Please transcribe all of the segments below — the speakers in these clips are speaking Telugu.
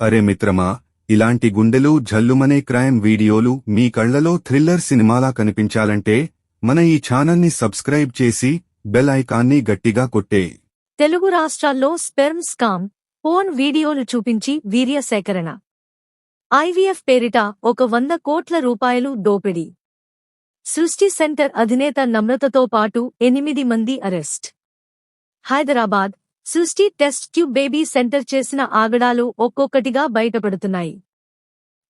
అరే మిత్రమా, ఇలాంటి గుండెలు జల్లుమనే క్రైమ్ వీడియోలు మీ కళ్లలో థ్రిల్లర్ సినిమాలా కనిపించాలంటే మన ఈ ఛానల్ని సబ్స్క్రైబ్ చేసి బెల్ ఐకాన్ని గట్టిగా కొట్టే. తెలుగు రాష్ట్రాల్లో స్పెర్మ్ స్కామ్, పోర్న్ వీడియోలు చూపించి వీర్య సేకరణ, ఐవీఎఫ్ పేరిట ఒక 100 కోట్ల రూపాయలు దోపిడీ. సృష్టి సెంటర్ అధినేత నమ్రతతో పాటు 8 మంది అరెస్ట్. హైదరాబాద్ సృష్టి టెస్ట్ ట్యూబ్ బేబీ సెంటర్ చేసిన ఆగడాలు ఒక్కొక్కటిగా బయటపడుతున్నాయి.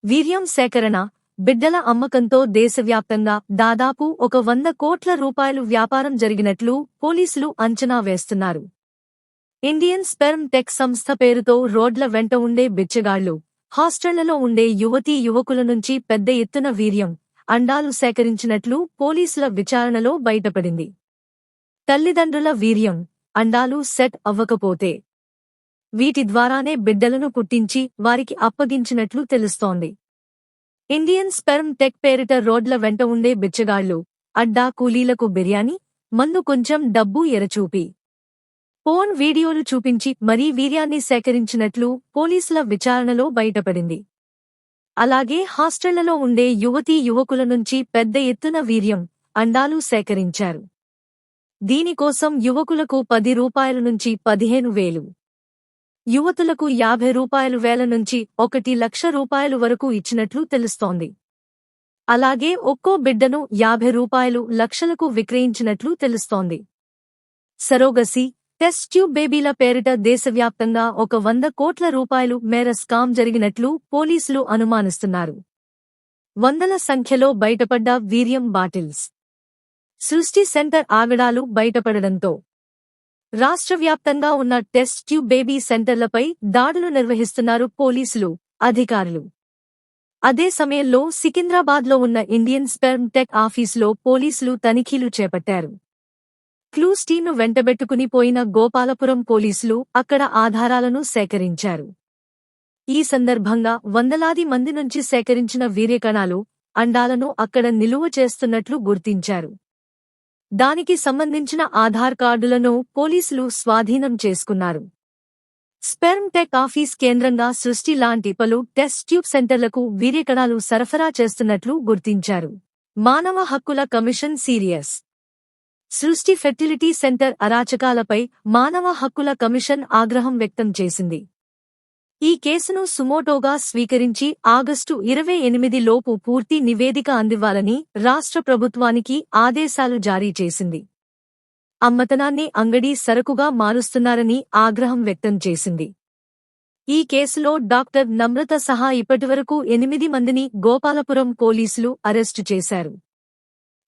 వీర్యం సేకరణ, బిడ్డల అమ్మకంతో దేశవ్యాప్తంగా దాదాపు ఒక 100 కోట్ల రూపాయలు వ్యాపారం జరిగినట్లు పోలీసులు అంచనా వేస్తున్నారు. ఇండియన్ స్పెర్మ్ టెక్ సంస్థ పేరుతో రోడ్ల వెంట ఉండే బిచ్చగాళ్లు, హాస్టళ్లలో ఉండే యువతీ యువకుల నుంచి పెద్ద ఎత్తున వీర్యం, అండాలు సేకరించినట్లు పోలీసుల విచారణలో బయటపడింది. తల్లిదండ్రుల వీర్యం, అండాలు సెట్ అవ్వకపోతే వీటి ద్వారానే బిడ్డలను పుట్టించి వారికి అప్పగించినట్లు తెలుస్తోంది. ఇండియన్ స్పెర్మ్ టెక్ పేరిట రోడ్ల వెంట ఉండే బిచ్చగాళ్లు, అడ్డా కూలీలకు బిర్యానీ, మందు, కొంచెం డబ్బు ఎరచూపి పోర్న్ వీడియోలు చూపించి మరీ వీర్యాన్ని సేకరించినట్లు పోలీసుల విచారణలో బయటపడింది. అలాగే హాస్టళ్లలో ఉండే యువతీ యువకుల నుంచి పెద్ద ఎత్తున వీర్యం, అండాలు సేకరించారు. దీనికోసం యువకులకు 10 రూపాయల నుంచి 15,000, యువతులకు 50 రూపాయలు వేల నుంచి 1 లక్ష రూపాయలు వరకు ఇచ్చినట్లు తెలుస్తోంది. అలాగే ఒక్కో బిడ్డను 50 రూపాయలు లక్షలకు విక్రయించినట్లు తెలుస్తోంది. సరోగసీ, టెస్ట్ ట్యూబ్ బేబీల పేరిట దేశవ్యాప్తంగా ఒక 100 కోట్ల రూపాయలు మేర స్కామ్ జరిగినట్లు పోలీసులు అనుమానిస్తున్నారు. వందల సంఖ్యలో బయటపడ్డ వీర్యం బాటిల్స్. సృష్టి సెంటర్ ఆగడాలు బయటపడడంతో రాష్ట్రవ్యాప్తంగా ఉన్న టెస్ట్ ట్యూబ్ బేబీ సెంటర్లపై దాడులు నిర్వహిస్తున్నారు పోలీసులు, అధికారులు. అదే సమయంలో సికింద్రాబాద్లో ఉన్న ఇండియన్ స్పెర్మ్ టెక్ ఆఫీసులో పోలీసులు తనిఖీలు చేపట్టారు. క్లూస్ టీమ్ను వెంటబెట్టుకుని పోయిన గోపాలపురం పోలీసులు అక్కడ ఆధారాలను సేకరించారు. ఈ సందర్భంగా వందలాది మంది నుంచి సేకరించిన వీర్యకణాలు, అండాలను అక్కడ నిలువ చేస్తున్నట్లు గుర్తించారు. దానికి సంబంధించిన ఆధార్ కార్డులను పోలీసులు స్వాధీనం చేసుకున్నారు. స్పెర్మ్ టెక్ ఆఫీస్ కేంద్రంగా సృష్టి లాంటి పలు టెస్ట్ ట్యూబ్ సెంటర్లకు వీర్యకణాలు సరఫరా చేస్తున్నట్లు గుర్తించారు. మానవ హక్కుల కమిషన్ సీరియస్. సృష్టి ఫెర్టిలిటీ సెంటర్ అరాచకాలపై మానవ హక్కుల కమిషన్ ఆగ్రహం వ్యక్తం చేసింది. ఈ కేసును సుమోటోగా స్వీకరించి ఆగస్టు 28 లోపు పూర్తి నివేదిక అందివ్వాలని రాష్ట్ర ప్రభుత్వానికి ఆదేశాలు జారీ చేసింది. అమ్మతనాన్ని అంగడి సరుకుగా మారుస్తున్నారని ఆగ్రహం వ్యక్తం చేసింది. ఈ కేసులో డాక్టర్ నమ్రత సహా ఇప్పటివరకు 8 మందిని గోపాలపురం పోలీసులు అరెస్టు చేశారు.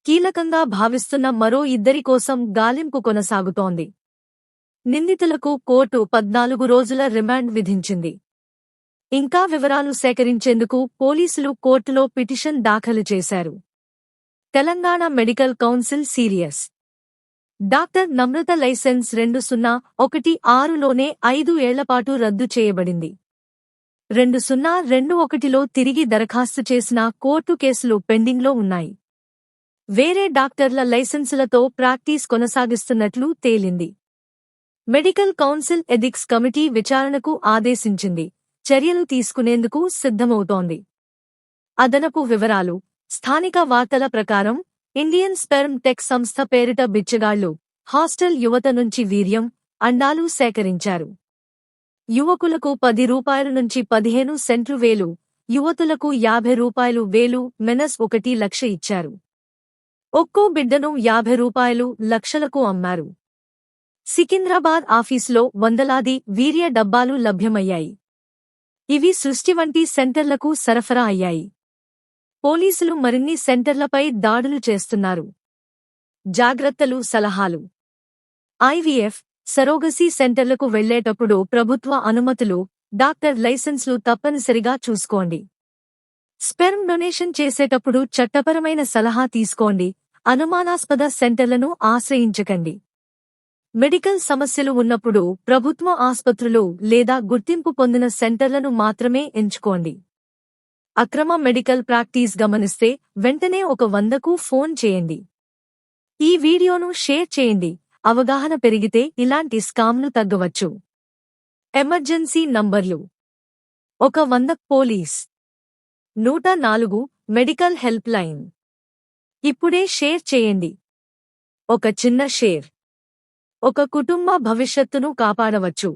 కీలకంగా భావిస్తున్న మరో 2 కోసం గాలింపు కొనసాగుతోంది. నిందితులకు కోర్టు 14 రోజుల రిమాండ్ విధించింది. ఇంకా వివరాలు సేకరించేందుకు పోలీసులు కోర్టులో పిటిషన్ దాఖలు చేశారు. Telangana medical council serious. Doctor Namrata license 2016లోనే 5 ఏళ్లపాటు రద్దు చేయబడింది. 2021లో తిరిగి దరఖాస్తు చేసిన కోర్టు కేసులు పెండింగ్లో ఉన్నాయి. వేరే డాక్టర్ల లైసెన్సులతో ప్రాక్టీస్ కొనసాగిస్తున్నట్లు తేలింది. మెడికల్ కౌన్సిల్ ఎథిక్స్ కమిటీ విచారణకు ఆదేశించింది. చర్యలు తీసుకునేందుకు సిద్ధమవుతోంది. అదనపు వివరాలు. స్థానిక వార్తల ప్రకారం ఇండియన్ స్పెర్మ్ టెక్ సంస్థ పేరిట బిచ్చగాళ్లు, హాస్టల్ యువత నుంచి వీర్యం, అండాలు సేకరించారు. యువకులకు 10 రూపాయల నుంచి 15 సెంట్లు వేలు, యువతులకు 50 రూపాయలు వేలు మెనస్ 1 లక్ష ఇచ్చారు. ఒక్కో బిడ్డను 50 రూపాయలు లక్షలకు అమ్మారు. సికింద్రాబాద్ ఆఫీసులో వందలాది వీర్య డబ్బాలు లభ్యమయ్యాయి. ఇవి సృష్టి వంటి సెంటర్లకు సరఫరా అయ్యాయి. పోలీసులు మరిన్ని సెంటర్లపై దాడులు చేస్తున్నారు. జాగ్రత్తలు, సలహాలు. ఐవీఎఫ్, సరోగసీ సెంటర్లకు వెళ్లేటప్పుడు ప్రభుత్వ అనుమతులు, డాక్టర్ లైసెన్స్లు తప్పనిసరిగా చూసుకోండి. స్పెర్మ్ డొనేషన్ చేసేటప్పుడు చట్టపరమైన సలహా తీసుకోండి. అనుమానాస్పద సెంటర్లను ఆశ్రయించకండి. మెడికల్ సమస్యలు ఉన్నప్పుడు ప్రభుత్వ ఆస్పత్రులు లేదా గుర్తింపు పొందిన సెంటర్లను మాత్రమే ఎంచుకోండి. అక్రమ మెడికల్ ప్రాక్టీస్ గమనిస్తే వెంటనే 100కు ఫోన్ చేయండి. ఈ వీడియోను షేర్ చేయండి. అవగాహన పెరిగితే ఇలాంటి స్కామ్లు తగ్గవచ్చు. ఎమర్జెన్సీ నంబర్లు. ఒక 100 పోలీస్ 104 మెడికల్ హెల్ప్ లైన్. ఇప్పుడే షేర్ చేయండి. ఒక చిన్న షేర్ ఒక కుటుంబ భవిష్యత్తును కాపాడవచ్చు.